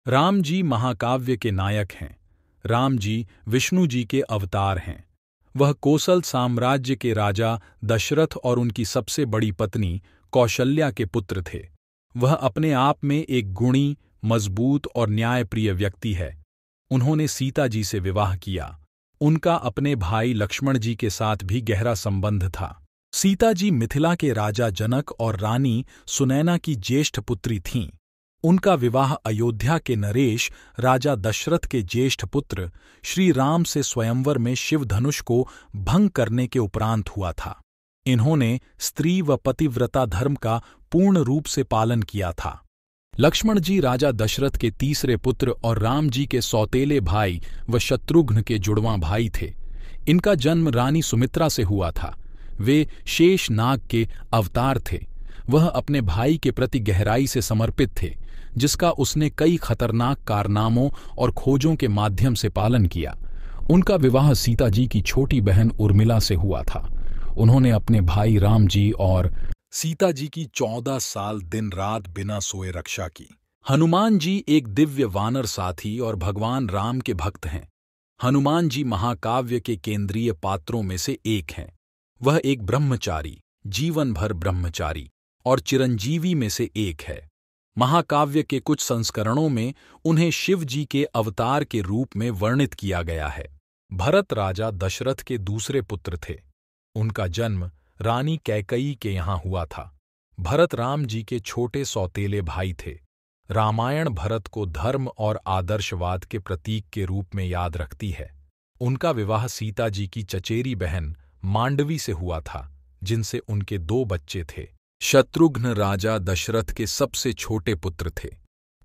राम जी महाकाव्य के नायक हैं। राम जी विष्णु जी के अवतार हैं। वह कोसल साम्राज्य के राजा दशरथ और उनकी सबसे बड़ी पत्नी कौशल्या के पुत्र थे। वह अपने आप में एक गुणी, मजबूत और न्यायप्रिय व्यक्ति है। उन्होंने सीता जी से विवाह किया। उनका अपने भाई लक्ष्मण जी के साथ भी गहरा संबंध था। सीता जी मिथिला के राजा जनक और रानी सुनैना की ज्येष्ठ पुत्री थीं। उनका विवाह अयोध्या के नरेश राजा दशरथ के ज्येष्ठ पुत्र श्री राम से स्वयंवर में शिवधनुष को भंग करने के उपरांत हुआ था। इन्होंने स्त्री व पतिव्रता धर्म का पूर्ण रूप से पालन किया था। लक्ष्मण जी राजा दशरथ के तीसरे पुत्र और राम जी के सौतेले भाई व शत्रुघ्न के जुड़वां भाई थे। इनका जन्म रानी सुमित्रा से हुआ था। वे शेष नाग के अवतार थे। वह अपने भाई के प्रति गहराई से समर्पित थे, जिसका उसने कई खतरनाक कारनामों और खोजों के माध्यम से पालन किया। उनका विवाह सीता जी की छोटी बहन उर्मिला से हुआ था। उन्होंने अपने भाई राम जी और सीता जी की 14 साल दिन रात बिना सोए रक्षा की। हनुमान जी एक दिव्य वानर साथी और भगवान राम के भक्त हैं। हनुमान जी महाकाव्य के केंद्रीय पात्रों में से एक हैं। वह एक ब्रह्मचारी, जीवन भर ब्रह्मचारी और चिरंजीवी में से एक है। महाकाव्य के कुछ संस्करणों में उन्हें शिव जी के अवतार के रूप में वर्णित किया गया है। भरत राजा दशरथ के दूसरे पुत्र थे। उनका जन्म रानी कैकई के यहाँ हुआ था। भरत राम जी के छोटे सौतेले भाई थे। रामायण भरत को धर्म और आदर्शवाद के प्रतीक के रूप में याद रखती है। उनका विवाह सीता जी की चचेरी बहन मांडवी से हुआ था, जिनसे उनके 2 बच्चे थे। शत्रुघ्न राजा दशरथ के सबसे छोटे पुत्र थे।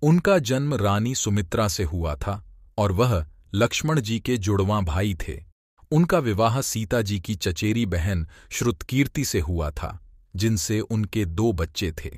उनका जन्म रानी सुमित्रा से हुआ था और वह लक्ष्मण जी के जुड़वां भाई थे। उनका विवाह सीता जी की चचेरी बहन श्रुतकीर्ति से हुआ था, जिनसे उनके 2 बच्चे थे।